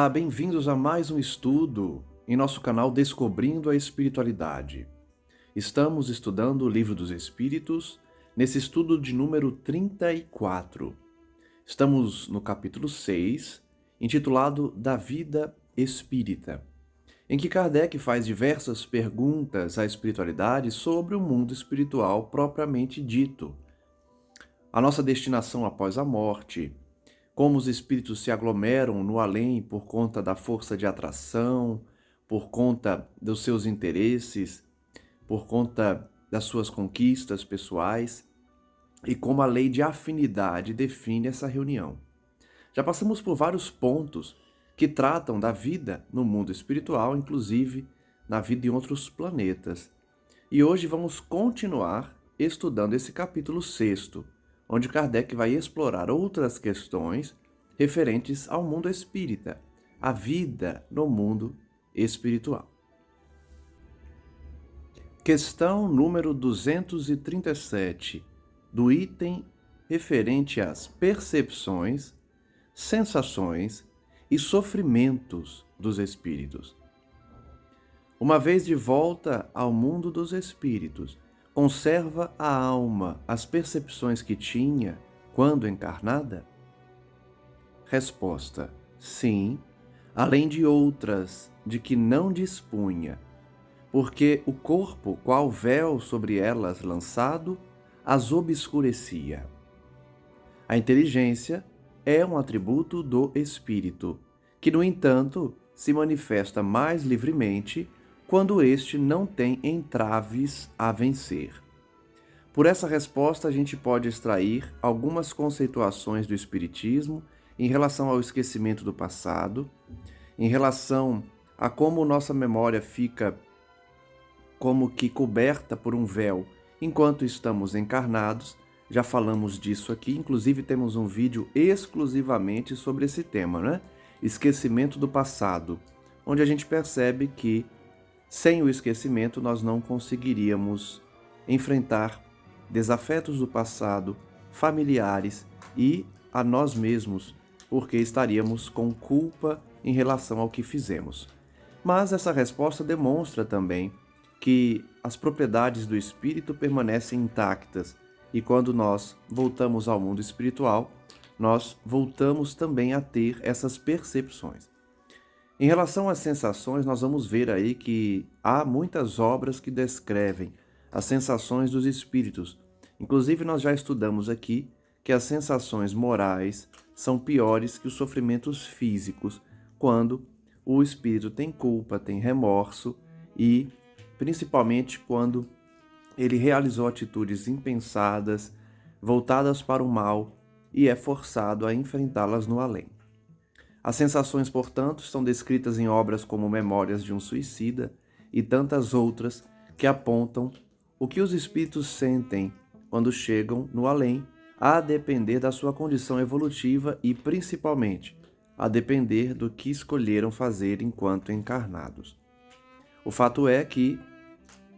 Olá, bem-vindos a mais um estudo em nosso canal Descobrindo a Espiritualidade. Estamos estudando o Livro dos Espíritos, nesse estudo de número 34. Estamos no capítulo 6, intitulado Da Vida Espírita, em que Kardec faz diversas perguntas à espiritualidade sobre o mundo espiritual propriamente dito, a nossa destinação após a morte, como os espíritos se aglomeram no além por conta da força de atração, por conta dos seus interesses, por conta das suas conquistas pessoais, e como a lei de afinidade define essa reunião. Já passamos por vários pontos que tratam da vida no mundo espiritual, inclusive na vida em outros planetas. E hoje vamos continuar estudando esse capítulo 6º, onde Kardec vai explorar outras questões referentes ao mundo espírita, a vida no mundo espiritual. Questão número 237, do item referente às percepções, sensações e sofrimentos dos espíritos. Uma vez de volta ao mundo dos espíritos, conserva a alma as percepções que tinha quando encarnada? Resposta: sim, além de outras de que não dispunha, porque o corpo, qual véu sobre elas lançado, as obscurecia. A inteligência é um atributo do espírito, que, no entanto, se manifesta mais livremente quando este não tem entraves a vencer. Por essa resposta, a gente pode extrair algumas conceituações do Espiritismo em relação ao esquecimento do passado, em relação a como nossa memória fica como que coberta por um véu enquanto estamos encarnados. Já falamos disso aqui, inclusive temos um vídeo exclusivamente sobre esse tema, né? Esquecimento do passado, onde a gente percebe que sem o esquecimento, nós não conseguiríamos enfrentar desafetos do passado, familiares e a nós mesmos, porque estaríamos com culpa em relação ao que fizemos. Mas essa resposta demonstra também que as propriedades do espírito permanecem intactas e quando nós voltamos ao mundo espiritual, nós voltamos também a ter essas percepções. Em relação às sensações, nós vamos ver aí que há muitas obras que descrevem as sensações dos espíritos. Inclusive, nós já estudamos aqui que as sensações morais são piores que os sofrimentos físicos, quando o espírito tem culpa, tem remorso e, principalmente, quando ele realizou atitudes impensadas, voltadas para o mal e é forçado a enfrentá-las no além. As sensações, portanto, estão descritas em obras como Memórias de um Suicida e tantas outras que apontam o que os espíritos sentem quando chegam no além, a depender da sua condição evolutiva e, principalmente, a depender do que escolheram fazer enquanto encarnados. O fato é que,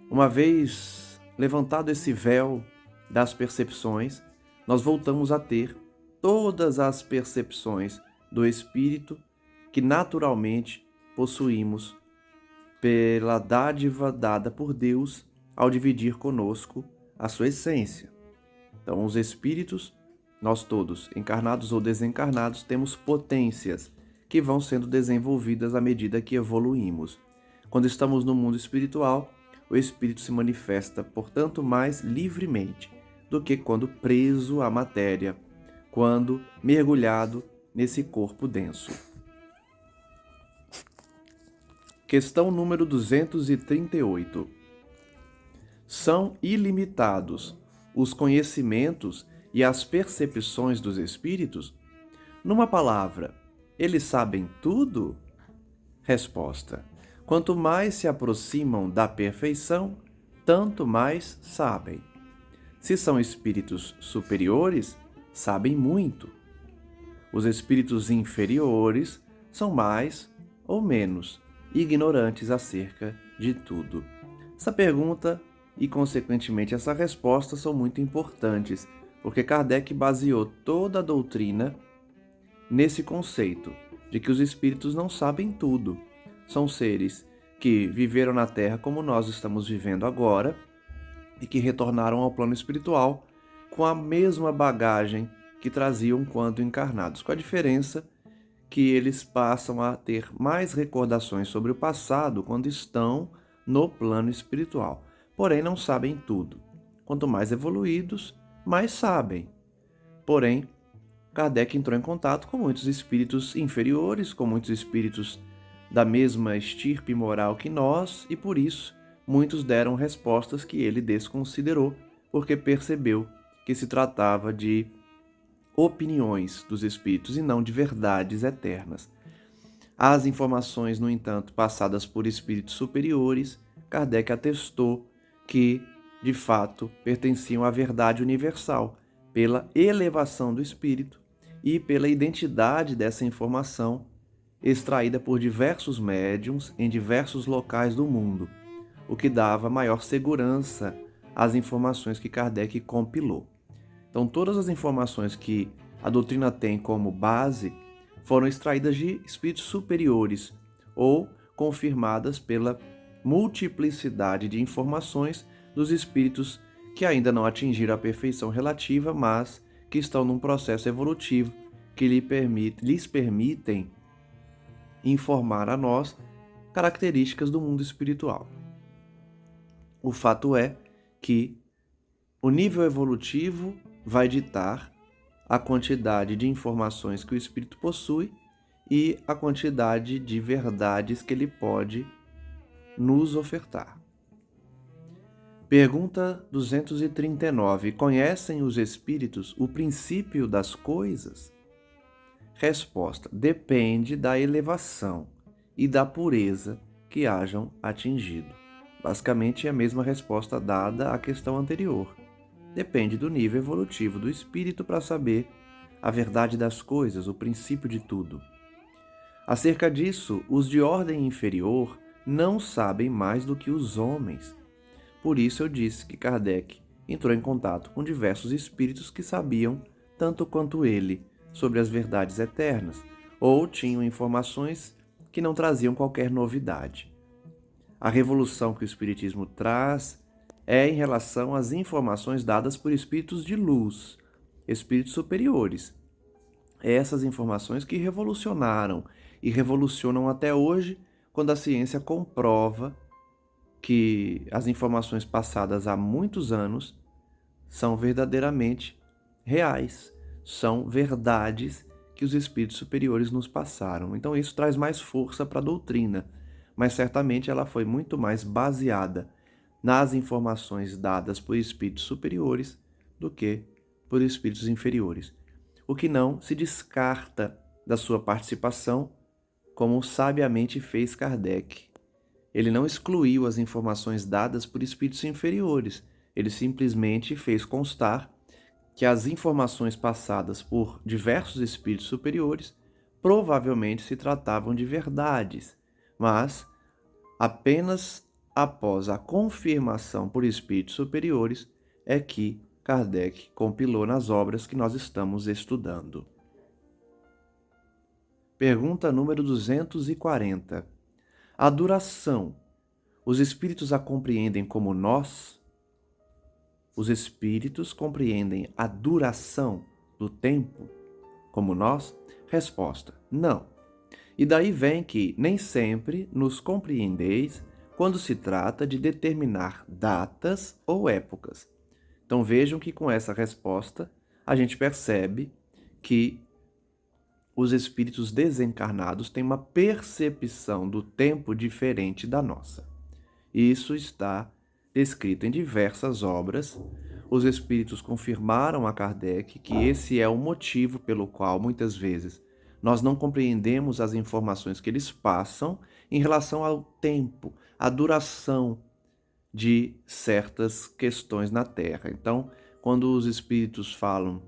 uma vez levantado esse véu das percepções, nós voltamos a ter todas as percepções do espírito que naturalmente possuímos pela dádiva dada por Deus ao dividir conosco a sua essência. Então, os espíritos, nós todos, encarnados ou desencarnados, temos potências que vão sendo desenvolvidas à medida que evoluímos. Quando estamos no mundo espiritual, o espírito se manifesta, portanto, mais livremente do que quando preso à matéria, quando mergulhado nesse corpo denso. Questão número 238. São ilimitados os conhecimentos e as percepções dos espíritos? Numa palavra, eles sabem tudo? Resposta: quanto mais se aproximam da perfeição, tanto mais sabem. Se são espíritos superiores, sabem muito. Os espíritos inferiores são mais ou menos ignorantes acerca de tudo. Essa pergunta e, consequentemente, essa resposta são muito importantes, porque Kardec baseou toda a doutrina nesse conceito de que os espíritos não sabem tudo. São seres que viveram na Terra como nós estamos vivendo agora e que retornaram ao plano espiritual com a mesma bagagem que traziam quando encarnados, com a diferença que eles passam a ter mais recordações sobre o passado quando estão no plano espiritual. Porém, não sabem tudo. Quanto mais evoluídos, mais sabem. Porém, Kardec entrou em contato com muitos espíritos inferiores, com muitos espíritos da mesma estirpe moral que nós, e por isso muitos deram respostas que ele desconsiderou, porque percebeu que se tratava de opiniões dos espíritos e não de verdades eternas. As informações, no entanto, passadas por espíritos superiores, Kardec atestou que, de fato, pertenciam à verdade universal, pela elevação do espírito e pela identidade dessa informação extraída por diversos médiuns em diversos locais do mundo, o que dava maior segurança às informações que Kardec compilou. Então, todas as informações que a doutrina tem como base foram extraídas de espíritos superiores ou confirmadas pela multiplicidade de informações dos espíritos que ainda não atingiram a perfeição relativa, mas que estão num processo evolutivo que lhes permitem informar a nós características do mundo espiritual. O fato é que o nível evolutivo vai ditar a quantidade de informações que o espírito possui e a quantidade de verdades que ele pode nos ofertar. Pergunta 239. Conhecem os espíritos o princípio das coisas? Resposta: depende da elevação e da pureza que hajam atingido. Basicamente é a mesma resposta dada à questão anterior. Depende do nível evolutivo do espírito para saber a verdade das coisas, o princípio de tudo. Acerca disso, os de ordem inferior não sabem mais do que os homens. Por isso eu disse que Kardec entrou em contato com diversos espíritos que sabiam tanto quanto ele sobre as verdades eternas, ou tinham informações que não traziam qualquer novidade. A revolução que o Espiritismo traz é em relação às informações dadas por espíritos de luz, espíritos superiores. Essas informações que revolucionaram e revolucionam até hoje, quando a ciência comprova que as informações passadas há muitos anos são verdadeiramente reais, são verdades que os espíritos superiores nos passaram. Então isso traz mais força para a doutrina, mas certamente ela foi muito mais baseada nas informações dadas por espíritos superiores do que por espíritos inferiores. O que não se descarta da sua participação, como sabiamente fez Kardec. Ele não excluiu as informações dadas por espíritos inferiores, ele simplesmente fez constar que as informações passadas por diversos espíritos superiores provavelmente se tratavam de verdades, mas apenas após a confirmação por espíritos superiores é que Kardec compilou nas obras que nós estamos estudando. Pergunta número 240. A duração, os espíritos a compreendem como nós? Os espíritos compreendem a duração do tempo como nós? Resposta: não. E daí vem que nem sempre nos compreendeis quando se trata de determinar datas ou épocas. Então vejam que com essa resposta a gente percebe que os espíritos desencarnados têm uma percepção do tempo diferente da nossa. Isso está descrito em diversas obras. Os espíritos confirmaram a Kardec que esse é o motivo pelo qual, muitas vezes, nós não compreendemos as informações que eles passam em relação ao tempo, à duração de certas questões na Terra. Então, quando os espíritos falam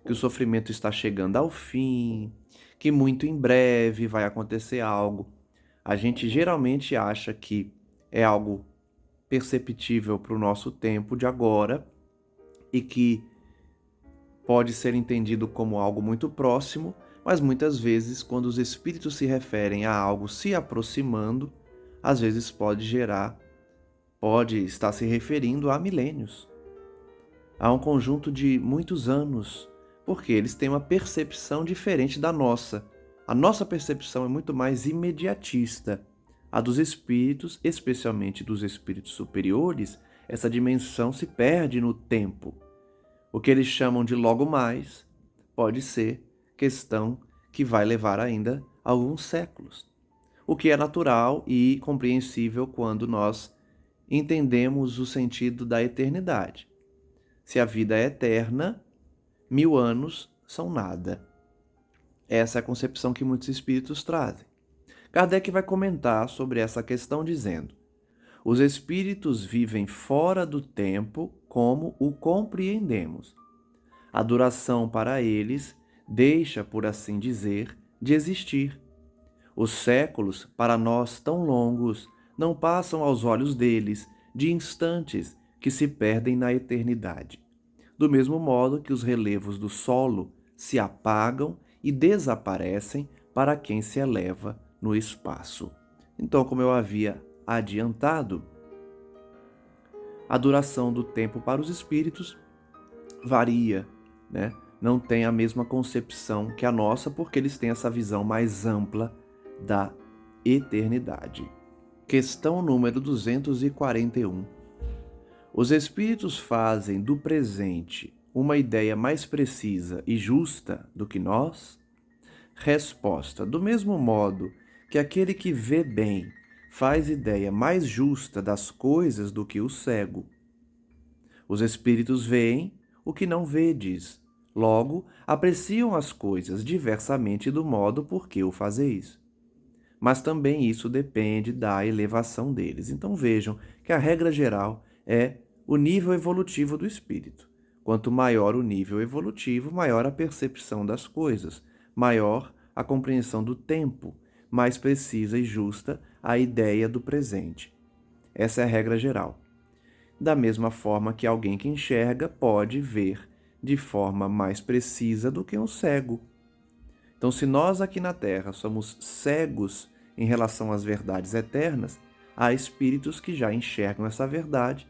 que o sofrimento está chegando ao fim, que muito em breve vai acontecer algo, a gente geralmente acha que é algo perceptível para o nosso tempo de agora e que pode ser entendido como algo muito próximo, Mas muitas vezes, quando os espíritos se referem a algo se aproximando, às vezes pode estar se referindo a milênios, a um conjunto de muitos anos, porque eles têm uma percepção diferente da nossa. A nossa percepção é muito mais imediatista. A dos espíritos, especialmente dos espíritos superiores, essa dimensão se perde no tempo. O que eles chamam de logo mais pode ser questão que vai levar ainda alguns séculos. O que é natural e compreensível quando nós entendemos o sentido da eternidade. Se a vida é eterna, 1000 anos são nada. Essa é a concepção que muitos espíritos trazem. Kardec vai comentar sobre essa questão dizendo: os espíritos vivem fora do tempo como o compreendemos. A duração para eles deixa, por assim dizer, de existir. Os séculos, para nós tão longos, não passam aos olhos deles de instantes que se perdem na eternidade. Do mesmo modo que os relevos do solo se apagam e desaparecem para quem se eleva no espaço. Então, como eu havia adiantado, a duração do tempo para os espíritos varia, né? Não tem a mesma concepção que a nossa, porque eles têm essa visão mais ampla da eternidade. Questão número 241. Os espíritos fazem do presente uma ideia mais precisa e justa do que nós? Resposta: do mesmo modo que aquele que vê bem faz ideia mais justa das coisas do que o cego. Os espíritos veem o que não vedes, logo apreciam as coisas diversamente do modo por que o fazeis. Mas também isso depende da elevação deles. Então vejam que a regra geral é o nível evolutivo do espírito. Quanto maior o nível evolutivo, maior a percepção das coisas, maior a compreensão do tempo, mais precisa e justa a ideia do presente. Essa é a regra geral. Da mesma forma que alguém que enxerga pode ver de forma mais precisa do que um cego. Então, se nós aqui na Terra somos cegos em relação às verdades eternas, há espíritos que já enxergam essa verdade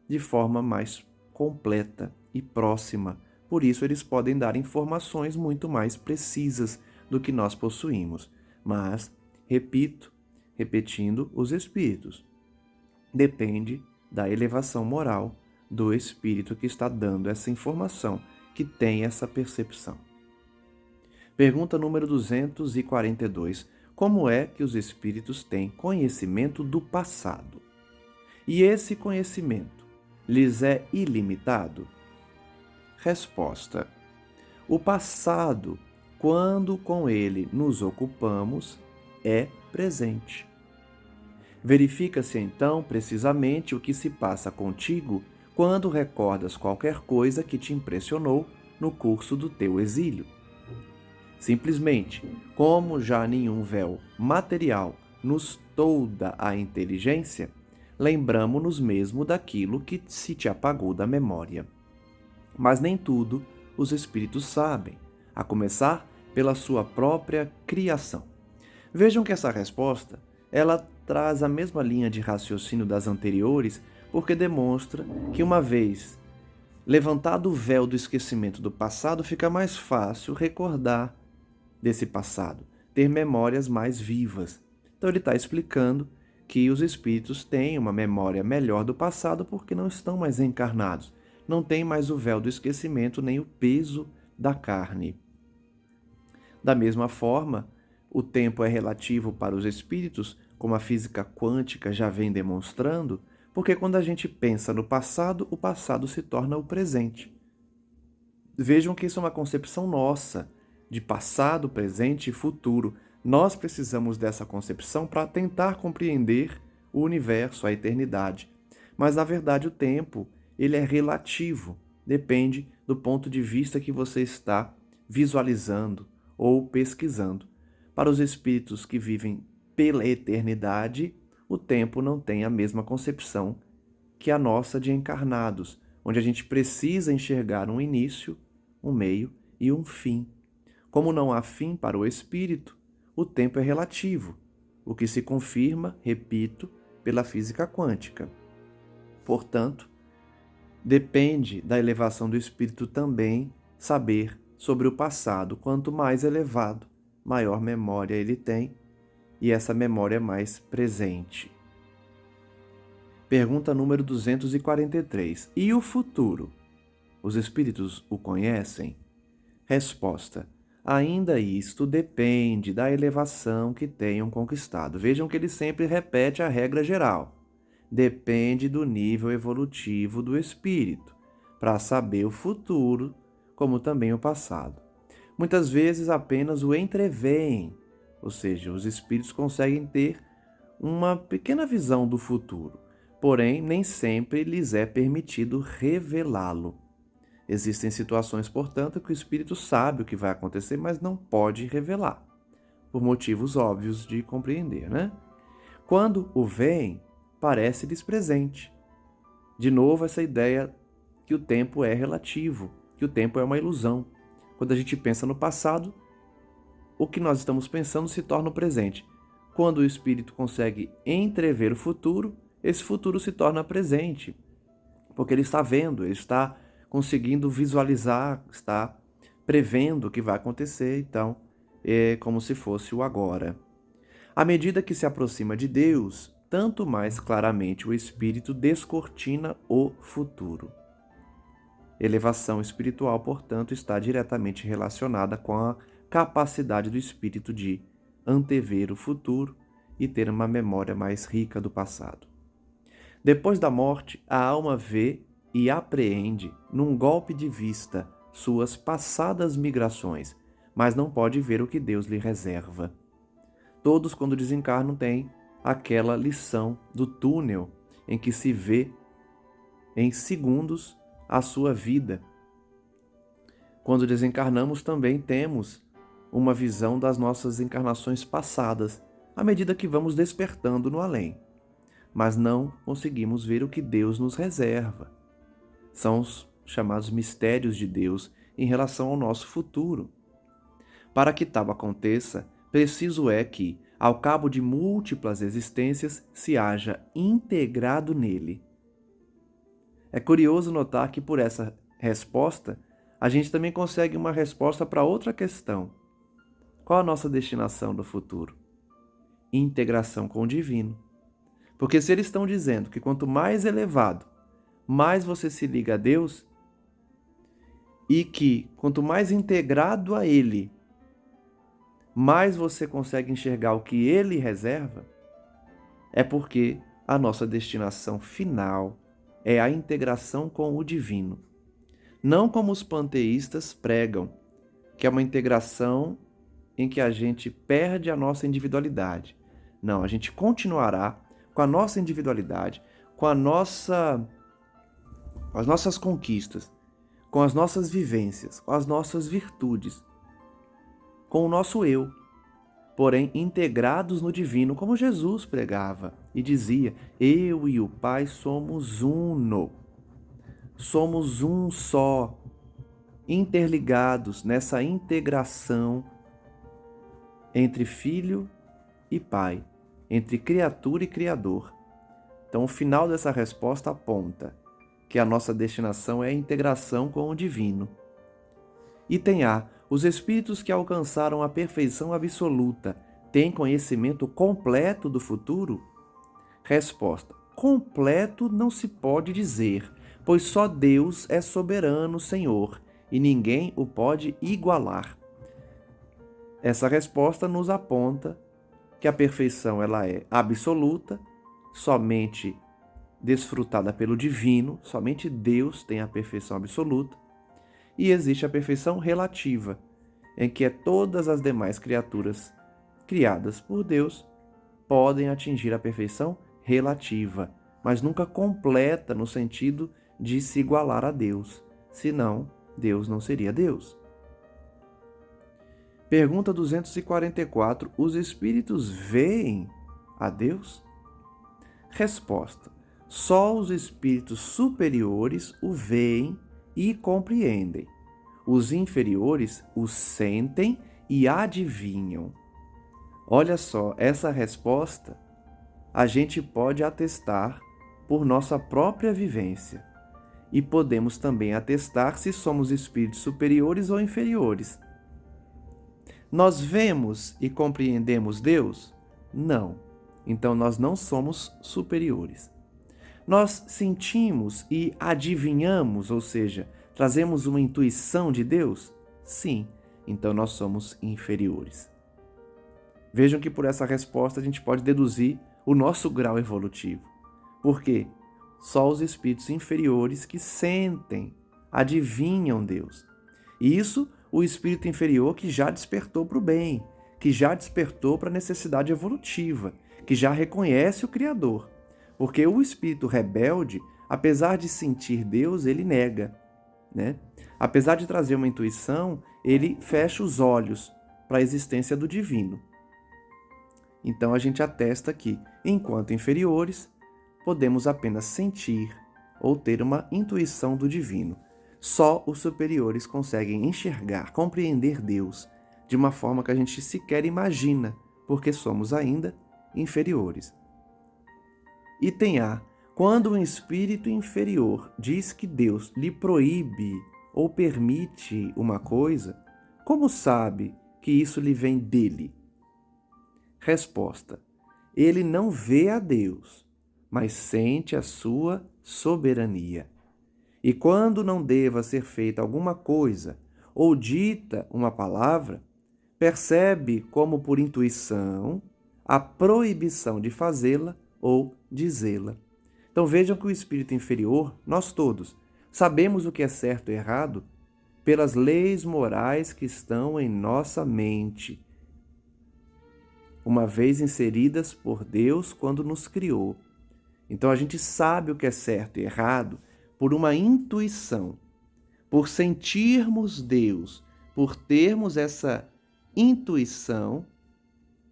de forma mais completa e próxima. Por isso, eles podem dar informações muito mais precisas do que nós possuímos. Mas, repetindo, os espíritos. Depende da elevação moral do espírito que está dando essa informação, que tem essa percepção. Pergunta número 242. Como é que os espíritos têm conhecimento do passado? E esse conhecimento lhes é ilimitado? Resposta: o passado, quando com ele nos ocupamos, é presente. Verifica-se então precisamente o que se passa contigo quando recordas qualquer coisa que te impressionou no curso do teu exílio. Simplesmente, como já nenhum véu material nos tolda a inteligência, lembramo-nos mesmo daquilo que se te apagou da memória. Mas nem tudo os espíritos sabem, a começar pela sua própria criação. Vejam que essa resposta, ela traz a mesma linha de raciocínio das anteriores, porque demonstra que uma vez levantado o véu do esquecimento do passado, fica mais fácil recordar desse passado, ter memórias mais vivas. Então ele está explicando que os espíritos têm uma memória melhor do passado porque não estão mais encarnados, não tem mais o véu do esquecimento nem o peso da carne. Da mesma forma, o tempo é relativo para os espíritos, como a física quântica já vem demonstrando, porque quando a gente pensa no passado, o passado se torna o presente. Vejam que isso é uma concepção nossa, de passado, presente e futuro. Nós precisamos dessa concepção para tentar compreender o universo, a eternidade. Mas, na verdade, o tempo, ele é relativo, depende do ponto de vista que você está visualizando ou pesquisando. Para os espíritos que vivem pela eternidade, o tempo não tem a mesma concepção que a nossa de encarnados, onde a gente precisa enxergar um início, um meio e um fim. Como não há fim para o espírito, o tempo é relativo, o que se confirma, repito, pela física quântica. Portanto, depende da elevação do espírito também saber sobre o passado. Quanto mais elevado, maior memória ele tem, e essa memória é mais presente. Pergunta número 243. E o futuro? Os espíritos o conhecem? Resposta: ainda isto depende da elevação que tenham conquistado. Vejam que ele sempre repete a regra geral. Depende do nível evolutivo do espírito, para saber o futuro, como também o passado. Muitas vezes apenas o entreveem, ou seja, os espíritos conseguem ter uma pequena visão do futuro, porém nem sempre lhes é permitido revelá-lo. Existem situações, portanto, que o espírito sabe o que vai acontecer, mas não pode revelar, por motivos óbvios de compreender, né? Quando o veem, parece-lhes presente. De novo, essa ideia que o tempo é relativo, que o tempo é uma ilusão. Quando a gente pensa no passado, o que nós estamos pensando se torna o presente. Quando o espírito consegue entrever o futuro, esse futuro se torna presente, porque ele está vendo, ele está conseguindo visualizar, está prevendo o que vai acontecer, então é como se fosse o agora. À medida que se aproxima de Deus, tanto mais claramente o espírito descortina o futuro. Elevação espiritual, portanto, está diretamente relacionada com a capacidade do espírito de antever o futuro e ter uma memória mais rica do passado. Depois da morte, a alma vê e apreende, num golpe de vista, suas passadas migrações, mas não pode ver o que Deus lhe reserva. Todos, quando desencarnam, têm aquela lição do túnel em que se vê em segundos a sua vida. Quando desencarnamos, também temos uma visão das nossas encarnações passadas, à medida que vamos despertando no além. Mas não conseguimos ver o que Deus nos reserva. São os chamados mistérios de Deus em relação ao nosso futuro. Para que tal aconteça, preciso é que, ao cabo de múltiplas existências, se haja integrado nele. É curioso notar que por essa resposta, a gente também consegue uma resposta para outra questão. Qual a nossa destinação do futuro? Integração com o divino. Porque se eles estão dizendo que quanto mais elevado, mais você se liga a Deus, e que quanto mais integrado a Ele, mais você consegue enxergar o que Ele reserva, é porque a nossa destinação final é a integração com o divino. Não como os panteístas pregam, que é uma integração em que a gente perde a nossa individualidade. Não, a gente continuará com a nossa individualidade, com as nossas conquistas, com as nossas vivências, com as nossas virtudes, com o nosso eu, porém integrados no divino, como Jesus pregava e dizia: eu e o Pai somos uno, somos um só, interligados nessa integração entre Filho e Pai, entre criatura e Criador. Então, o final dessa resposta aponta que a nossa destinação é a integração com o divino. Item A. Os espíritos que alcançaram a perfeição absoluta têm conhecimento completo do futuro? Resposta. Completo não se pode dizer, pois só Deus é soberano Senhor e ninguém o pode igualar. Essa resposta nos aponta que a perfeição ela é absoluta, somente desfrutada pelo divino, somente Deus tem a perfeição absoluta, e existe a perfeição relativa, em que todas as demais criaturas criadas por Deus podem atingir a perfeição relativa, mas nunca completa no sentido de se igualar a Deus, senão Deus não seria Deus. Pergunta 244. Os espíritos veem a Deus? Resposta. Só os espíritos superiores o veem e compreendem. os inferiores os sentem e adivinham. Olha só, essa resposta a gente pode atestar por nossa própria vivência. E podemos também atestar se somos espíritos superiores ou inferiores. Nós vemos e compreendemos Deus? Não. Então nós não somos superiores. Nós sentimos e adivinhamos, ou seja, trazemos uma intuição de Deus? Sim. Então nós somos inferiores. Vejam que por essa resposta a gente pode deduzir o nosso grau evolutivo. Por quê? Só os espíritos inferiores que sentem, adivinham Deus. E isso, o espírito inferior que já despertou para o bem, que já despertou para a necessidade evolutiva, que já reconhece o Criador. Porque o espírito rebelde, apesar de sentir Deus, ele nega, né? Apesar de trazer uma intuição, ele fecha os olhos para a existência do divino. Então a gente atesta que, enquanto inferiores, podemos apenas sentir ou ter uma intuição do divino. Só os superiores conseguem enxergar, compreender Deus de uma forma que a gente sequer imagina, porque somos ainda inferiores. Item A. Quando um espírito inferior diz que Deus lhe proíbe ou permite uma coisa, como sabe que isso lhe vem dele? Resposta. Ele não vê a Deus, mas sente a sua soberania. E quando não deva ser feita alguma coisa ou dita uma palavra, percebe como por intuição a proibição de fazê-la ou dizê-la. Então vejam que o espírito inferior, nós todos, sabemos o que é certo e errado pelas leis morais que estão em nossa mente, uma vez inseridas por Deus quando nos criou. Então a gente sabe o que é certo e errado por uma intuição, por sentirmos Deus, por termos essa intuição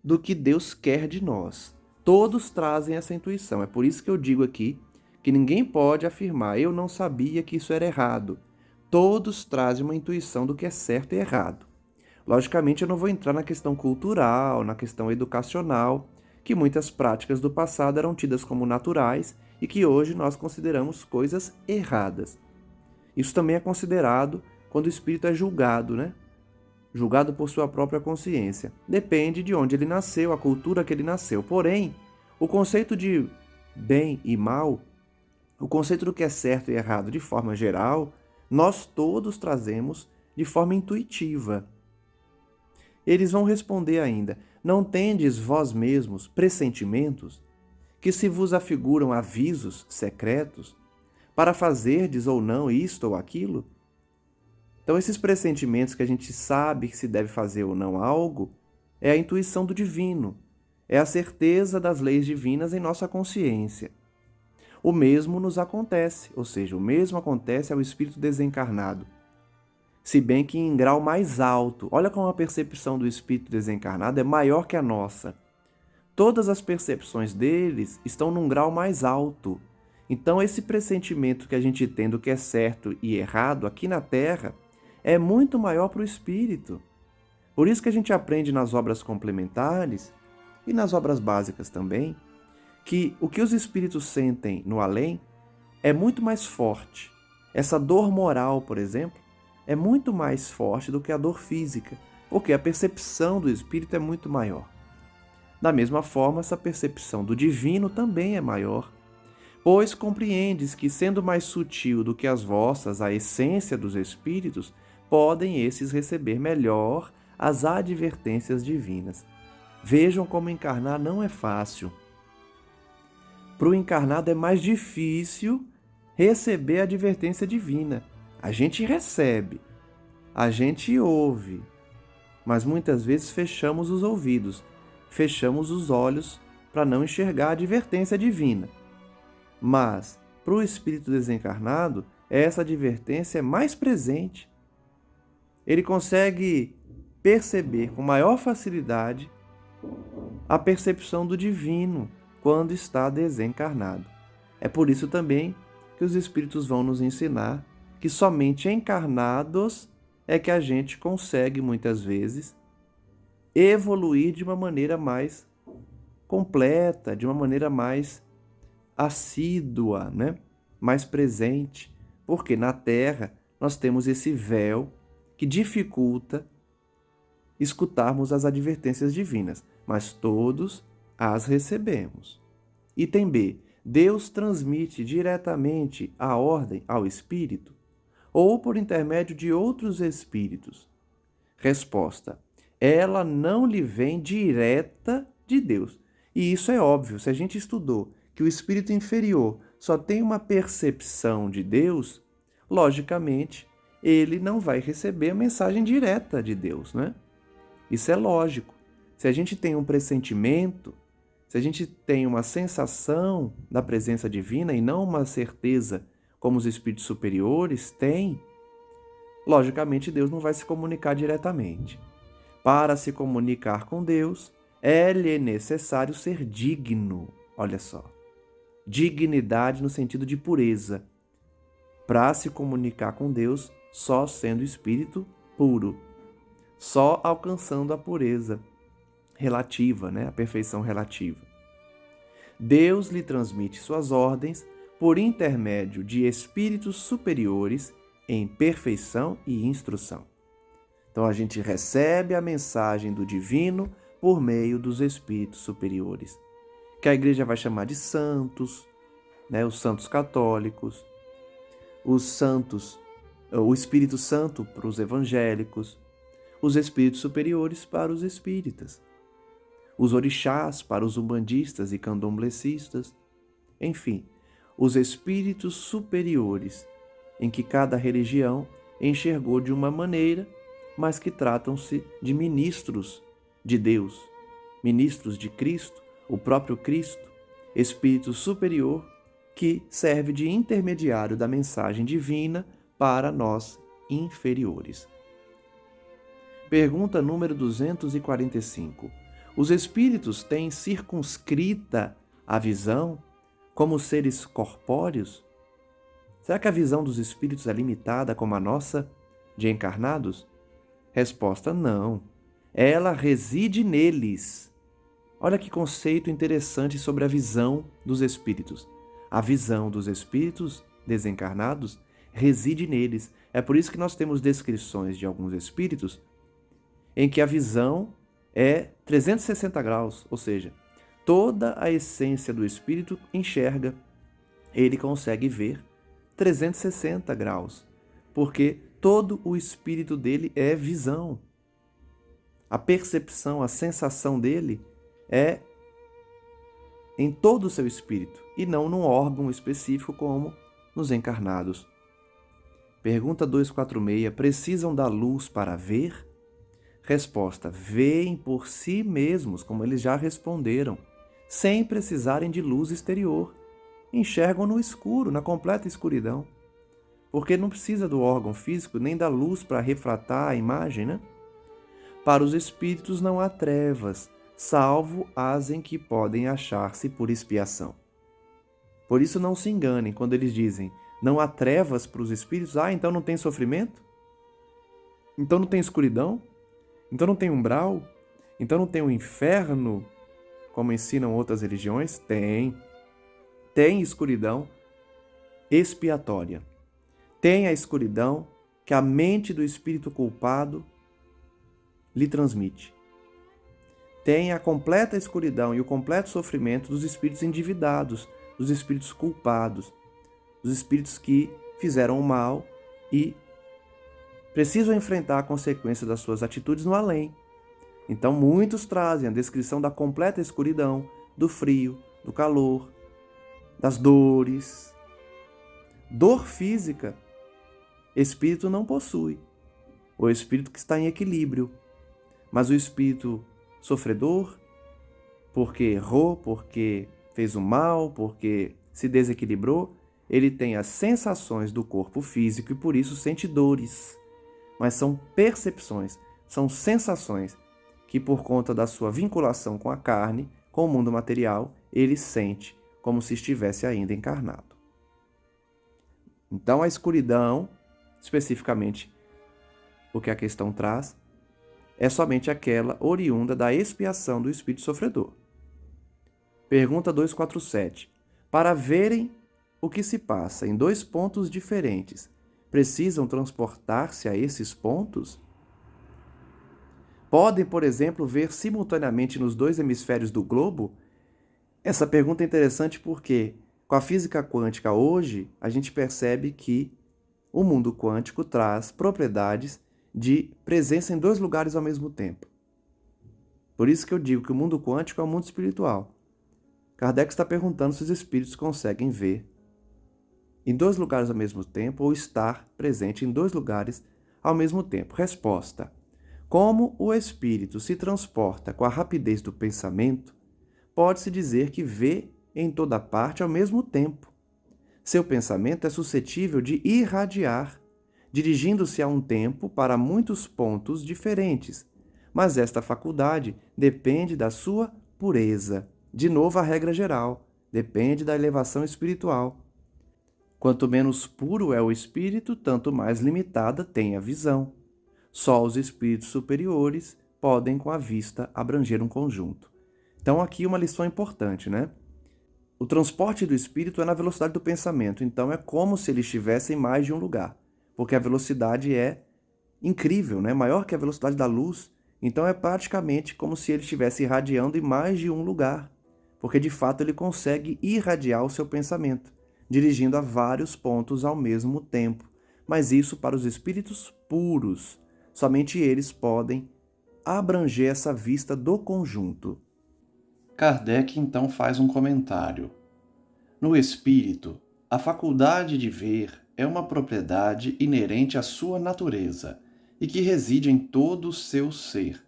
do que Deus quer de nós. Todos trazem essa intuição. É por isso que eu digo aqui que ninguém pode afirmar: eu não sabia que isso era errado. Todos trazem uma intuição do que é certo e errado. Logicamente, eu não vou entrar na questão cultural, na questão educacional, que muitas práticas do passado eram tidas como naturais e que hoje nós consideramos coisas erradas. Isso também é considerado quando o espírito é julgado, né? Julgado por sua própria consciência. Depende de onde ele nasceu, a cultura que ele nasceu. Porém, o conceito de bem e mal, o conceito do que é certo e errado de forma geral, nós todos trazemos de forma intuitiva. Eles vão responder ainda: não tendes vós mesmos pressentimentos, que se vos afiguram avisos secretos, para fazerdes ou não isto ou aquilo? Então esses pressentimentos que a gente sabe que se deve fazer ou não algo, é a intuição do divino, é a certeza das leis divinas em nossa consciência. O mesmo nos acontece, ou seja, o mesmo acontece ao espírito desencarnado. Se bem que em grau mais alto. Olha como a percepção do espírito desencarnado é maior que a nossa. Todas as percepções deles estão num grau mais alto. Então esse pressentimento que a gente tem do que é certo e errado aqui na Terra é muito maior para o espírito. Por isso que a gente aprende nas obras complementares e nas obras básicas também, que o que os espíritos sentem no além é muito mais forte. Essa dor moral, por exemplo, é muito mais forte do que a dor física, porque a percepção do espírito é muito maior. Da mesma forma, essa percepção do divino também é maior, pois compreendes que, sendo mais sutil do que as vossas a essência dos espíritos, podem esses receber melhor as advertências divinas. Vejam como encarnar não é fácil. Para o encarnado é mais difícil receber a advertência divina. A gente recebe, a gente ouve, mas muitas vezes fechamos os ouvidos, fechamos os olhos para não enxergar a advertência divina. Mas, para o espírito desencarnado, essa advertência é mais presente. Ele consegue perceber com maior facilidade a percepção do divino quando está desencarnado. É por isso também que os espíritos vão nos ensinar que somente encarnados é que a gente consegue, muitas vezes, evoluir de uma maneira mais completa, de uma maneira mais assídua, né? Mais presente. Porque na Terra nós temos esse véu que dificulta escutarmos as advertências divinas, mas todos as recebemos. Item B. Deus transmite diretamente a ordem ao Espírito ou por intermédio de outros espíritos? Resposta. Ela não lhe vem direta de Deus. E isso é óbvio. Se a gente estudou que o espírito inferior só tem uma percepção de Deus, logicamente, ele não vai receber a mensagem direta de Deus, né? Isso é lógico. Se a gente tem um pressentimento, se a gente tem uma sensação da presença divina e não uma certeza como os espíritos superiores têm, logicamente Deus não vai se comunicar diretamente. Para se comunicar com Deus, é-lhe necessário ser digno. Olha só. Dignidade no sentido de pureza. Para se comunicar com Deus, só sendo espírito puro. Só alcançando a pureza relativa, né? A perfeição relativa. Deus lhe transmite suas ordens por intermédio de espíritos superiores em perfeição e instrução. Então a gente recebe a mensagem do divino por meio dos espíritos superiores, que a igreja vai chamar de santos, né? Os santos católicos, os santos, o Espírito Santo para os evangélicos, os espíritos superiores para os espíritas, os orixás para os umbandistas e candomblecistas, enfim, os espíritos superiores em que cada religião enxergou de uma maneira, mas que tratam-se de ministros de Deus, ministros de Cristo, o próprio Cristo, espírito superior que serve de intermediário da mensagem divina para nós inferiores. Pergunta número 245. Os espíritos têm circunscrita a visão como seres corpóreos? Será que a visão dos espíritos é limitada como a nossa, de encarnados? Resposta: não. Ela reside neles. Olha que conceito interessante sobre a visão dos espíritos. A visão dos espíritos desencarnados reside neles. É por isso que nós temos descrições de alguns espíritos em que a visão é 360 graus, ou seja, toda a essência do espírito enxerga. Ele consegue ver 360 graus, porque todo o espírito dele é visão. A percepção, a sensação dele é em todo o seu espírito e não num órgão específico como nos encarnados. Pergunta 246. Precisam da luz para ver? Resposta: veem por si mesmos, como eles já responderam, sem precisarem de luz exterior. Enxergam no escuro, na completa escuridão. Porque não precisa do órgão físico nem da luz para refratar a imagem, né? Para os espíritos não há trevas, salvo as em que podem achar-se por expiação. Por isso não se enganem quando eles dizem não há trevas para os espíritos. Então não tem sofrimento? Então não tem escuridão? Então não tem umbral? Então não tem o inferno, como ensinam outras religiões? Tem. Tem escuridão expiatória. Tem a escuridão que a mente do espírito culpado lhe transmite. Tem a completa escuridão e o completo sofrimento dos espíritos endividados, dos espíritos culpados, dos espíritos que fizeram o mal e precisam enfrentar a consequência das suas atitudes no além. Então muitos trazem a descrição da completa escuridão, do frio, do calor, das dores. Dor física, espírito não possui. O espírito que está em equilíbrio. Mas o espírito sofredor, porque errou, porque fez o mal, porque se desequilibrou, ele tem as sensações do corpo físico e por isso sente dores. Mas são percepções, são sensações que por conta da sua vinculação com a carne, com o mundo material, ele sente como se estivesse ainda encarnado. Então a escuridão, especificamente o que a questão traz é somente aquela oriunda da expiação do espírito sofredor. Pergunta 247. Para verem o que se passa em dois pontos diferentes, precisam transportar-se a esses pontos? Podem, por exemplo, ver simultaneamente nos dois hemisférios do globo? Essa pergunta é interessante porque, com a física quântica hoje, a gente percebe que o mundo quântico traz propriedades de presença em dois lugares ao mesmo tempo. Por isso que eu digo que o mundo quântico é o mundo espiritual. Kardec está perguntando se os espíritos conseguem ver em dois lugares ao mesmo tempo ou estar presente em dois lugares ao mesmo tempo. Resposta: como o espírito se transporta com a rapidez do pensamento, pode-se dizer que vê em toda parte ao mesmo tempo. Seu pensamento é suscetível de irradiar, dirigindo-se a um tempo para muitos pontos diferentes, mas esta faculdade depende da sua pureza. De novo, a regra geral, depende da elevação espiritual. Quanto menos puro é o espírito, tanto mais limitada tem a visão. Só os espíritos superiores podem, com a vista, abranger um conjunto. Então, aqui uma lição importante, né? O transporte do espírito é na velocidade do pensamento, então é como se ele estivesse em mais de um lugar, porque a velocidade é incrível, né? Maior que a velocidade da luz, então é praticamente como se ele estivesse irradiando em mais de um lugar, porque de fato ele consegue irradiar o seu pensamento, dirigindo a vários pontos ao mesmo tempo. Mas isso para os espíritos puros, somente eles podem abranger essa vista do conjunto. Kardec então faz um comentário. No espírito, a faculdade de ver é uma propriedade inerente à sua natureza e que reside em todo o seu ser,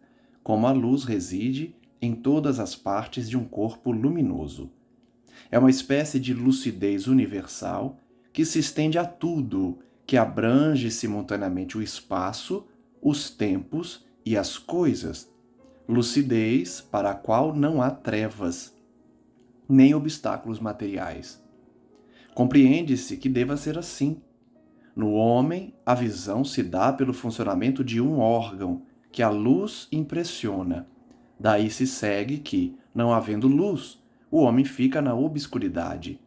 como a luz reside em todas as partes de um corpo luminoso. É uma espécie de lucidez universal que se estende a tudo, que abrange simultaneamente o espaço, os tempos e as coisas. Lucidez para a qual não há trevas, nem obstáculos materiais. Compreende-se que deva ser assim. No homem, a visão se dá pelo funcionamento de um órgão que a luz impressiona. Daí se segue que, não havendo luz, o homem fica na obscuridade.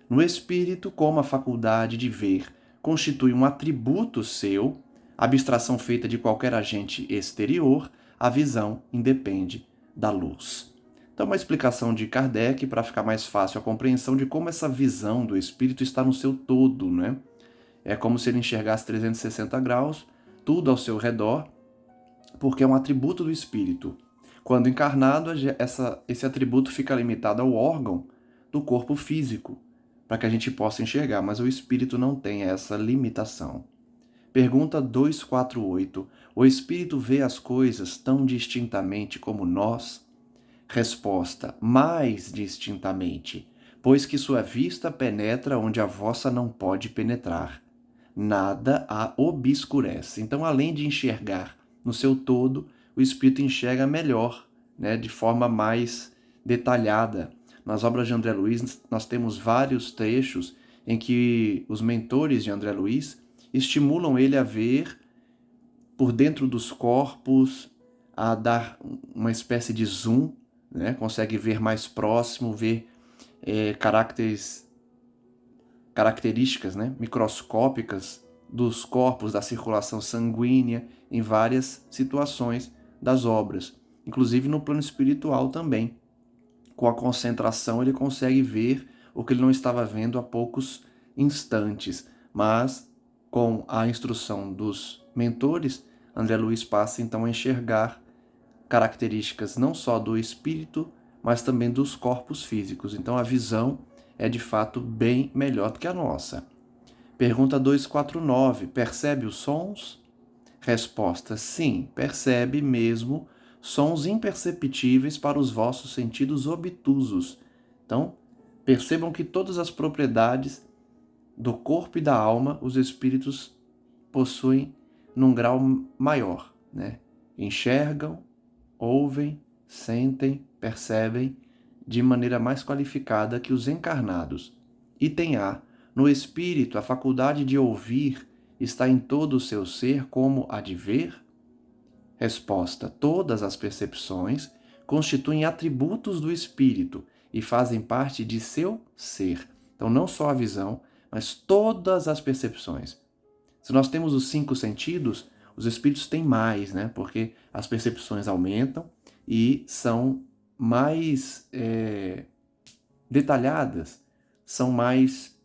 No espírito, como a faculdade de ver constitui um atributo seu, abstração feita de qualquer agente exterior, a visão independe da luz. Então, uma explicação de Kardec para ficar mais fácil a compreensão de como essa visão do espírito está no seu todo, né? É como se ele enxergasse 360 graus, tudo ao seu redor, porque é um atributo do espírito. Quando encarnado, esse atributo fica limitado ao órgão do corpo físico, para que a gente possa enxergar, mas o espírito não tem essa limitação. Pergunta 248. O espírito vê as coisas tão distintamente como nós? Resposta: mais distintamente, pois que sua vista penetra onde a vossa não pode penetrar. Nada a obscurece. Então, além de enxergar no seu todo, o espírito enxerga melhor, né, de forma mais detalhada. Nas obras de André Luiz, nós temos vários trechos em que os mentores de André Luiz estimulam ele a ver por dentro dos corpos, a dar uma espécie de zoom, né? Consegue ver mais próximo, ver características, né, microscópicas dos corpos, da circulação sanguínea em várias situações das obras, inclusive no plano espiritual também. Com a concentração ele consegue ver o que ele não estava vendo há poucos instantes, mas com a instrução dos mentores, André Luiz passa então a enxergar características não só do espírito, mas também dos corpos físicos. Então a visão é de fato bem melhor do que a nossa. Pergunta 249. Percebe os sons? Resposta: sim, percebe mesmo sons imperceptíveis para os vossos sentidos obtusos. Então, percebam que todas as propriedades do corpo e da alma os espíritos possuem num grau maior, né? Enxergam, ouvem, sentem, percebem de maneira mais qualificada que os encarnados. Item A. No espírito, a faculdade de ouvir está em todo o seu ser como a de ver? Resposta: todas as percepções constituem atributos do espírito e fazem parte de seu ser. Então, não só a visão, mas todas as percepções. Se nós temos os 5 sentidos, os espíritos têm mais, né? Porque as percepções aumentam e são mais detalhadas, são mais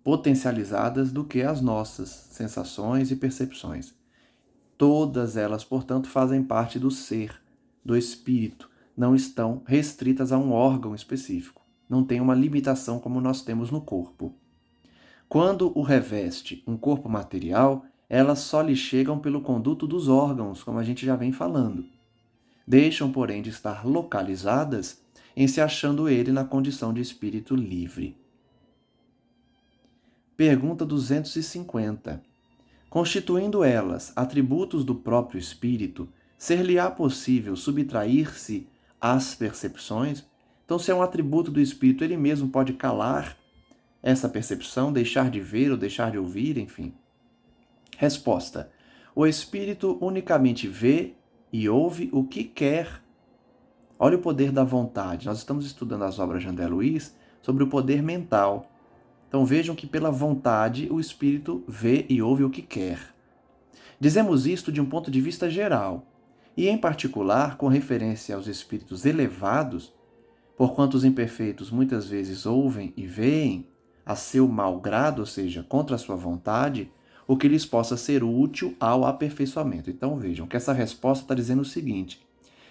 potencializadas do que as nossas sensações e percepções. Todas elas, portanto, fazem parte do ser, do espírito, não estão restritas a um órgão específico, não tem uma limitação como nós temos no corpo. Quando o reveste um corpo material, elas só lhe chegam pelo conduto dos órgãos, como a gente já vem falando. Deixam, porém, de estar localizadas em se achando ele na condição de espírito livre. Pergunta 250. Constituindo elas atributos do próprio espírito, ser-lhe-á possível subtrair-se às percepções? Então, se é um atributo do espírito, ele mesmo pode calar essa percepção, deixar de ver ou deixar de ouvir, enfim. Resposta: o espírito unicamente vê e ouve o que quer. Olha o poder da vontade. Nós estamos estudando as obras de André Luiz sobre o poder mental. Então vejam que pela vontade o espírito vê e ouve o que quer. Dizemos isto de um ponto de vista geral, e em particular com referência aos espíritos elevados, porquanto os imperfeitos muitas vezes ouvem e veem a seu mau grado, ou seja, contra a sua vontade, o que lhes possa ser útil ao aperfeiçoamento. Então vejam que essa resposta está dizendo o seguinte: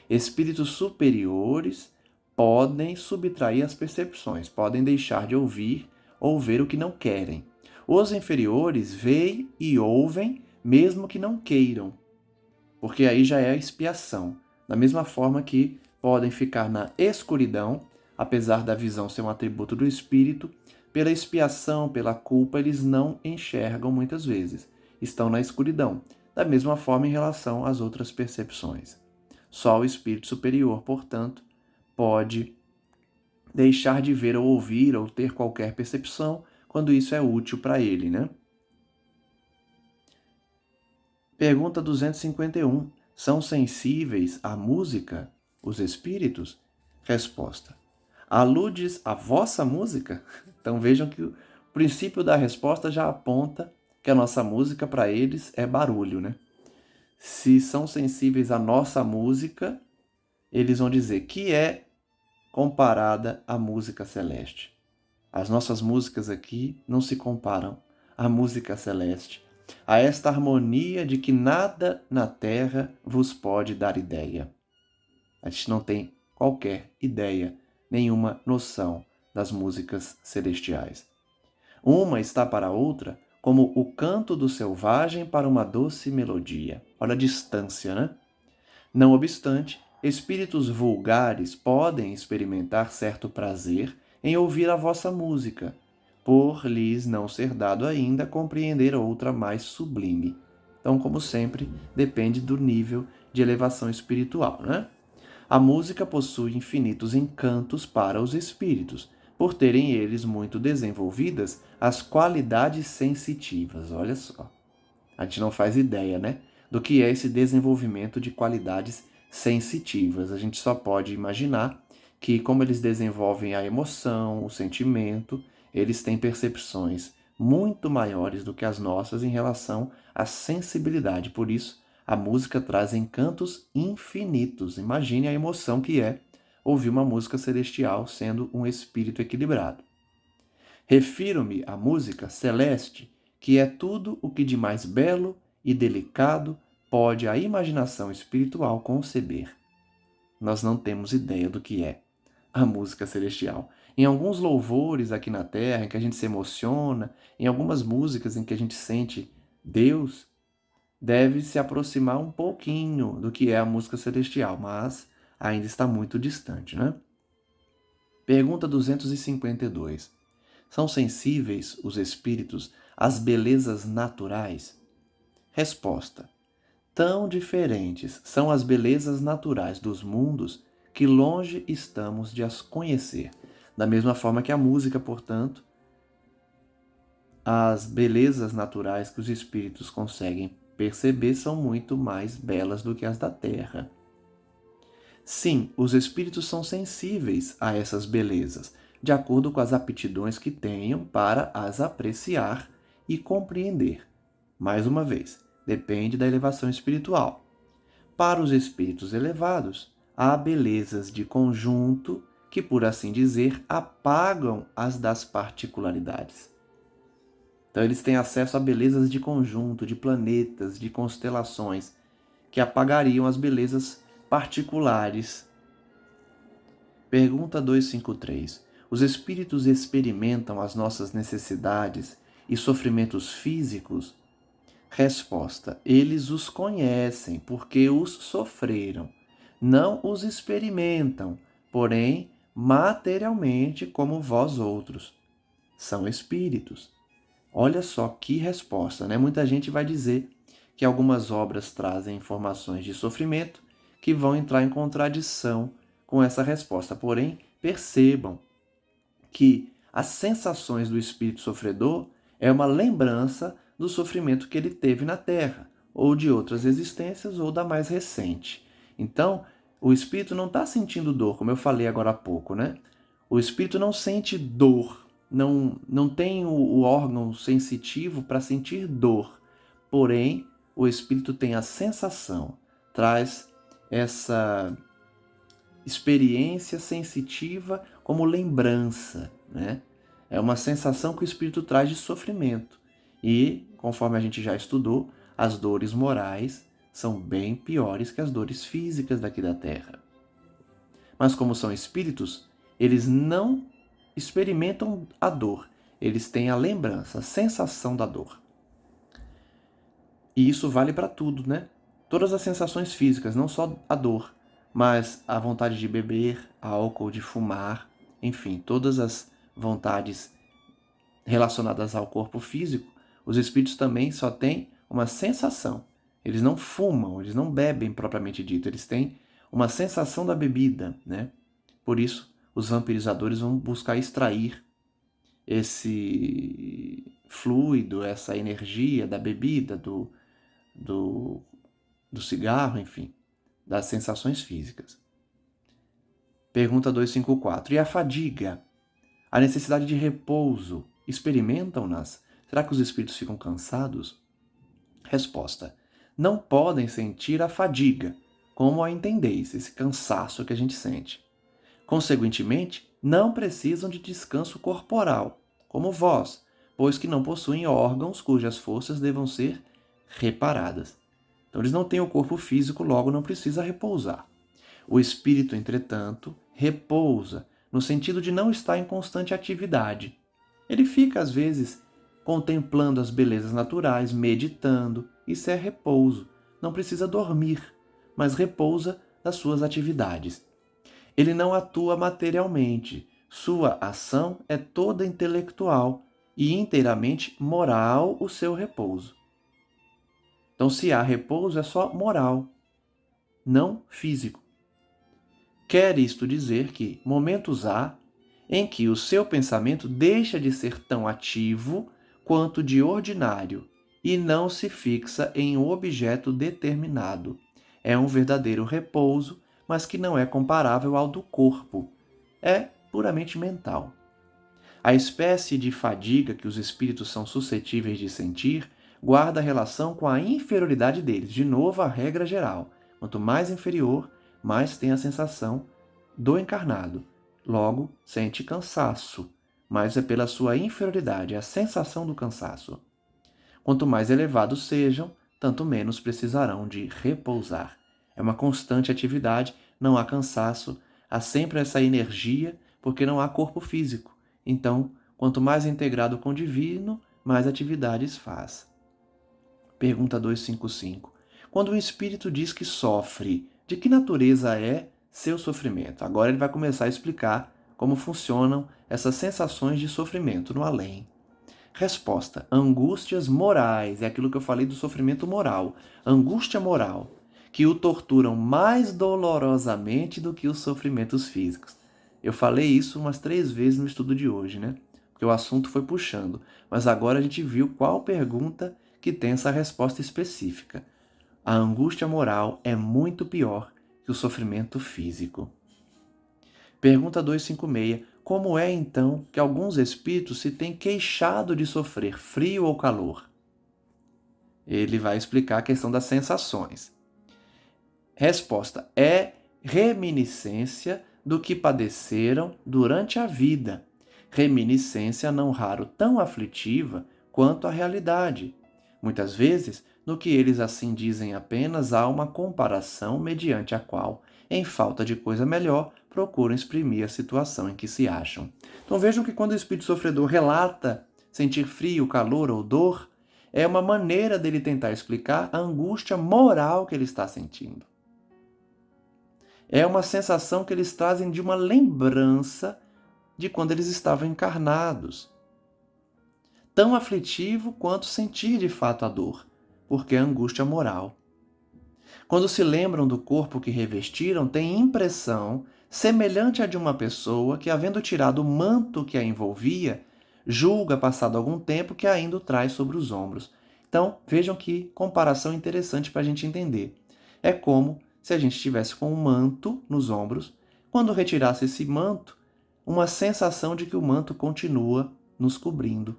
espíritos superiores podem subtrair as percepções, podem deixar de ouvir ou ver o que não querem. Os inferiores veem e ouvem mesmo que não queiram, porque aí já é a expiação. Da mesma forma que podem ficar na escuridão, apesar da visão ser um atributo do espírito, pela expiação, pela culpa, eles não enxergam muitas vezes. Estão na escuridão. Da mesma forma em relação às outras percepções. Só o espírito superior, portanto, pode deixar de ver ou ouvir ou ter qualquer percepção quando isso é útil para ele, né? Pergunta 251. São sensíveis à música os espíritos? Resposta: aludes à vossa música? Então vejam que o princípio da resposta já aponta que a nossa música para eles é barulho, né? Se são sensíveis à nossa música, eles vão dizer que é comparada à música celeste. As nossas músicas aqui não se comparam à música celeste, a esta harmonia de que nada na terra vos pode dar ideia. A gente não tem qualquer ideia, nenhuma noção das músicas celestiais. Uma está para a outra como o canto do selvagem para uma doce melodia. Olha a distância, né? Não obstante, espíritos vulgares podem experimentar certo prazer em ouvir a vossa música, por lhes não ser dado ainda compreender outra mais sublime. Então, como sempre, depende do nível de elevação espiritual, né? A música possui infinitos encantos para os espíritos, por terem eles muito desenvolvidas as qualidades sensitivas. Olha só, a gente não faz ideia, né, do que é esse desenvolvimento de qualidades sensitivas. A gente só pode imaginar que, como eles desenvolvem a emoção, o sentimento, eles têm percepções muito maiores do que as nossas em relação à sensibilidade. Por isso, a música traz encantos infinitos. Imagine a emoção que é ouvir uma música celestial sendo um espírito equilibrado. Refiro-me à música celeste, que é tudo o que de mais belo e delicado pode a imaginação espiritual conceber. Nós não temos ideia do que é a música celestial. Em alguns louvores aqui na Terra, em que a gente se emociona, em algumas músicas em que a gente sente Deus, deve se aproximar um pouquinho do que é a música celestial, mas ainda está muito distante, né? Pergunta 252. São sensíveis os espíritos às belezas naturais? Resposta: tão diferentes são as belezas naturais dos mundos que longe estamos de as conhecer. Da mesma forma que a música, portanto, as belezas naturais que os espíritos conseguem perceber são muito mais belas do que as da Terra. Sim, os espíritos são sensíveis a essas belezas, de acordo com as aptidões que tenham para as apreciar e compreender. Mais uma vez, depende da elevação espiritual. Para os espíritos elevados, há belezas de conjunto que, por assim dizer, apagam as das particularidades. Então, eles têm acesso a belezas de conjunto, de planetas, de constelações, que apagariam as belezas particulares. Pergunta 253. Os espíritos experimentam as nossas necessidades e sofrimentos físicos? Resposta: eles os conhecem porque os sofreram. Não os experimentam, porém, materialmente como vós outros. São espíritos. Olha só que resposta, né? Muita gente vai dizer que algumas obras trazem informações de sofrimento que vão entrar em contradição com essa resposta. Porém, percebam que as sensações do espírito sofredor é uma lembrança do sofrimento que ele teve na Terra, ou de outras existências, ou da mais recente. Então, o espírito não está sentindo dor, como eu falei agora há pouco, né? O espírito não sente dor, não tem o órgão sensitivo para sentir dor. Porém, o espírito tem a sensação, traz essa experiência sensitiva como lembrança, né? É uma sensação que o espírito traz de sofrimento. E, conforme a gente já estudou, as dores morais são bem piores que as dores físicas daqui da Terra. Mas como são espíritos, eles não experimentam a dor. Eles têm a lembrança, a sensação da dor. E isso vale para tudo, né? Todas as sensações físicas, não só a dor, mas a vontade de beber álcool, de fumar, enfim, todas as vontades relacionadas ao corpo físico, os espíritos também só têm uma sensação. Eles não fumam, eles não bebem propriamente dito, eles têm uma sensação da bebida, né? Por isso, os vampirizadores vão buscar extrair esse fluido, essa energia da bebida, do cigarro, enfim, das sensações físicas. Pergunta 254. E a fadiga? A necessidade de repouso? Experimentam-nas? Será que os espíritos ficam cansados? Resposta: não podem sentir a fadiga, como a entendeis, esse cansaço que a gente sente. Consequentemente, não precisam de descanso corporal, como vós, pois que não possuem órgãos cujas forças devam ser reparadas. Então, eles não têm o corpo físico, logo não precisa repousar. O espírito, entretanto, repousa, no sentido de não estar em constante atividade. Ele fica, às vezes, contemplando as belezas naturais, meditando. Isso é repouso. Não precisa dormir, mas repousa das suas atividades. Ele não atua materialmente. Sua ação é toda intelectual e inteiramente moral o seu repouso. Então, se há repouso, é só moral, não físico. Quer isto dizer que momentos há em que o seu pensamento deixa de ser tão ativo quanto de ordinário e não se fixa em um objeto determinado. É um verdadeiro repouso, mas que não é comparável ao do corpo. É puramente mental. A espécie de fadiga que os espíritos são suscetíveis de sentir guarda relação com a inferioridade deles. De novo, a regra geral. Quanto mais inferior, mais tem a sensação do encarnado. Logo, sente cansaço, mas é pela sua inferioridade, a sensação do cansaço. Quanto mais elevados sejam, tanto menos precisarão de repousar. É uma constante atividade, não há cansaço, há sempre essa energia, porque não há corpo físico. Então, quanto mais integrado com o divino, mais atividades faz. Pergunta 255. Quando o espírito diz que sofre, de que natureza é seu sofrimento? Agora ele vai começar a explicar como funcionam essas sensações de sofrimento no além. Resposta: angústias morais. É aquilo que eu falei do sofrimento moral. Angústia moral, que o torturam mais dolorosamente do que os sofrimentos físicos. Eu falei isso umas 3 vezes no estudo de hoje, né? porque o assunto foi puxando. Mas agora a gente viu qual pergunta que tem essa resposta específica. A angústia moral é muito pior que o sofrimento físico. Pergunta 256. Como é, então, que alguns espíritos se têm queixado de sofrer frio ou calor? Ele vai explicar a questão das sensações. Resposta: é reminiscência do que padeceram durante a vida. Reminiscência não raro tão aflitiva quanto a realidade. Muitas vezes, no que eles assim dizem apenas há uma comparação mediante a qual, em falta de coisa melhor, procuram exprimir a situação em que se acham. Então vejam que quando o espírito sofredor relata sentir frio, calor ou dor, é uma maneira dele tentar explicar a angústia moral que ele está sentindo. É uma sensação que eles trazem de uma lembrança de quando eles estavam encarnados. Tão aflitivo quanto sentir de fato a dor, porque é angústia moral. Quando se lembram do corpo que revestiram, têm impressão semelhante à de uma pessoa que, havendo tirado o manto que a envolvia, julga, passado algum tempo, que ainda o traz sobre os ombros. Então, vejam que comparação interessante para a gente entender. É como se a gente estivesse com um manto nos ombros, quando retirasse esse manto, uma sensação de que o manto continua nos cobrindo.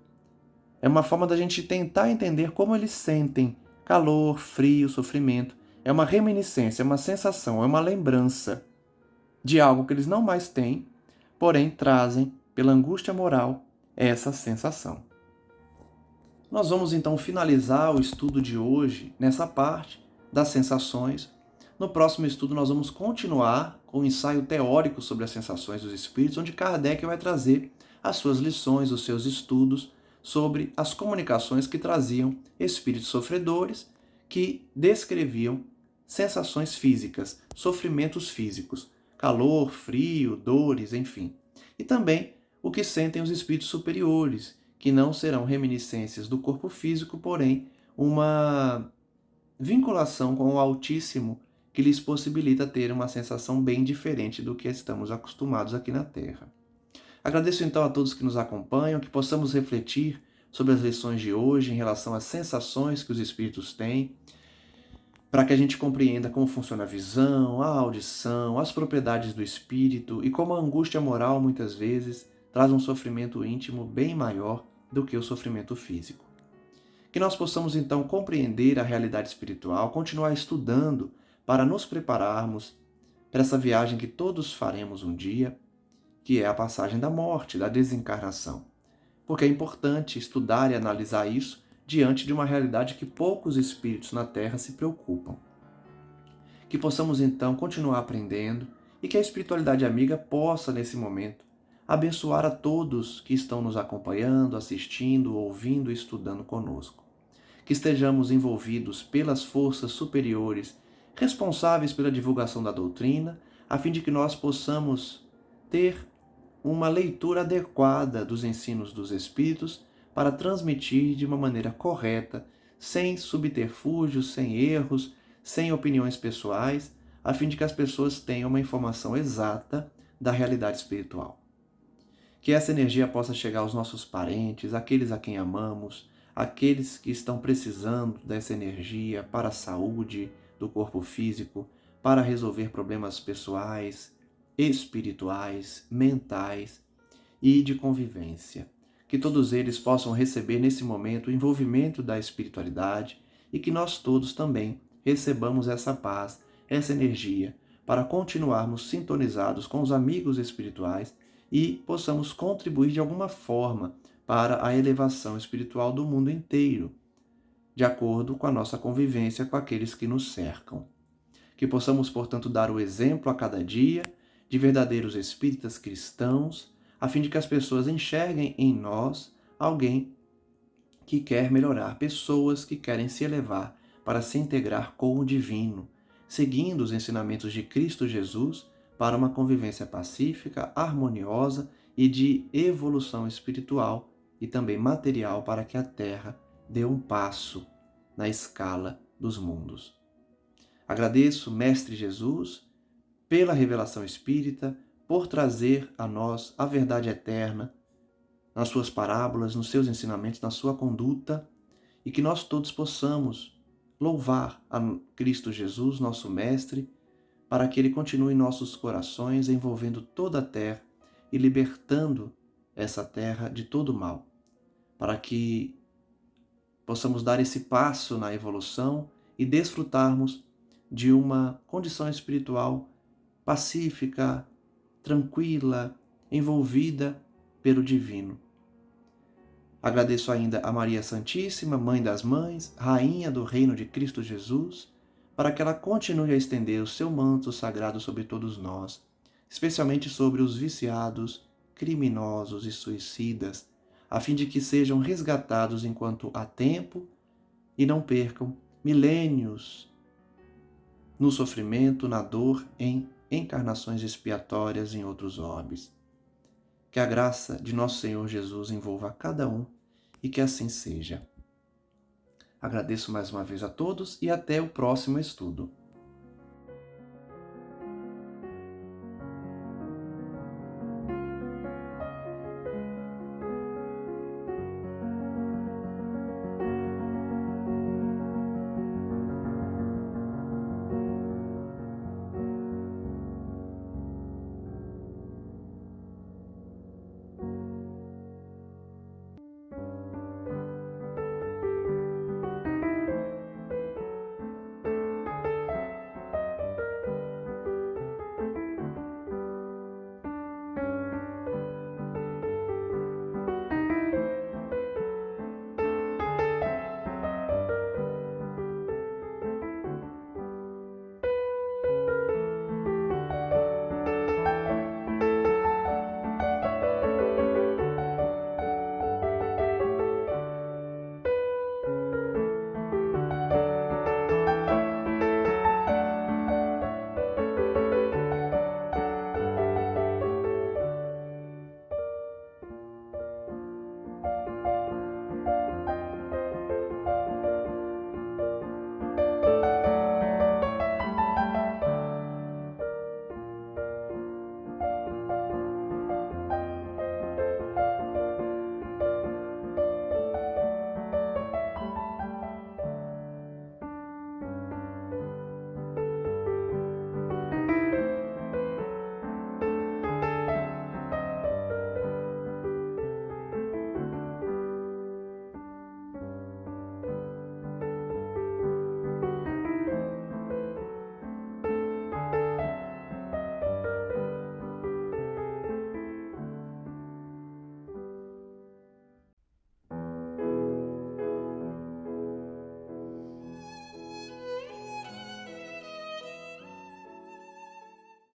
É uma forma da gente tentar entender como eles sentem calor, frio, sofrimento. É uma reminiscência, é uma sensação, é uma lembrança de algo que eles não mais têm, porém trazem, pela angústia moral, essa sensação. Nós vamos então finalizar o estudo de hoje nessa parte das sensações. No próximo estudo nós vamos continuar com o ensaio teórico sobre as sensações dos espíritos, onde Kardec vai trazer as suas lições, os seus estudos sobre as comunicações que traziam espíritos sofredores que descreviam sensações físicas, sofrimentos físicos, calor, frio, dores, enfim. E também o que sentem os espíritos superiores, que não serão reminiscências do corpo físico, porém uma vinculação com o Altíssimo que lhes possibilita ter uma sensação bem diferente do que estamos acostumados aqui na Terra. Agradeço então a todos que nos acompanham, que possamos refletir sobre as lições de hoje em relação às sensações que os espíritos têm, para que a gente compreenda como funciona a visão, a audição, as propriedades do espírito e como a angústia moral muitas vezes traz um sofrimento íntimo bem maior do que o sofrimento físico. Que nós possamos então compreender a realidade espiritual, continuar estudando para nos prepararmos para essa viagem que todos faremos um dia, que é a passagem da morte, da desencarnação. Porque é importante estudar e analisar isso diante de uma realidade que poucos espíritos na Terra se preocupam. Que possamos então continuar aprendendo e que a espiritualidade amiga possa, nesse momento, abençoar a todos que estão nos acompanhando, assistindo, ouvindo e estudando conosco. Que estejamos envolvidos pelas forças superiores responsáveis pela divulgação da doutrina, a fim de que nós possamos ter uma leitura adequada dos ensinos dos Espíritos para transmitir de uma maneira correta, sem subterfúgios, sem erros, sem opiniões pessoais, a fim de que as pessoas tenham uma informação exata da realidade espiritual. Que essa energia possa chegar aos nossos parentes, aqueles a quem amamos, aqueles que estão precisando dessa energia para a saúde do corpo físico, para resolver problemas pessoais, espirituais, mentais e de convivência. Que todos eles possam receber nesse momento o envolvimento da espiritualidade e que nós todos também recebamos essa paz, essa energia, para continuarmos sintonizados com os amigos espirituais e possamos contribuir de alguma forma para a elevação espiritual do mundo inteiro, de acordo com a nossa convivência com aqueles que nos cercam. Que possamos, portanto, dar o exemplo a cada dia de verdadeiros espíritas cristãos, a fim de que as pessoas enxerguem em nós alguém que quer melhorar, pessoas que querem se elevar para se integrar com o divino, seguindo os ensinamentos de Cristo Jesus para uma convivência pacífica, harmoniosa e de evolução espiritual e também material para que a Terra dê um passo na escala dos mundos. Agradeço, Mestre Jesus, pela revelação espírita, por trazer a nós a verdade eterna nas suas parábolas, nos seus ensinamentos, na sua conduta, e que nós todos possamos louvar a Cristo Jesus, nosso Mestre, para que Ele continue em nossos corações, envolvendo toda a terra e libertando essa terra de todo mal, para que possamos dar esse passo na evolução e desfrutarmos de uma condição espiritual pacífica, tranquila, envolvida pelo divino. Agradeço ainda a Maria Santíssima, Mãe das Mães, Rainha do Reino de Cristo Jesus, para que ela continue a estender o seu manto sagrado sobre todos nós, especialmente sobre os viciados, criminosos e suicidas, a fim de que sejam resgatados enquanto há tempo e não percam milênios no sofrimento, na dor, em encarnações expiatórias em outros orbes. Que a graça de nosso Senhor Jesus envolva a cada um e que assim seja. Agradeço mais uma vez a todos e até o próximo estudo.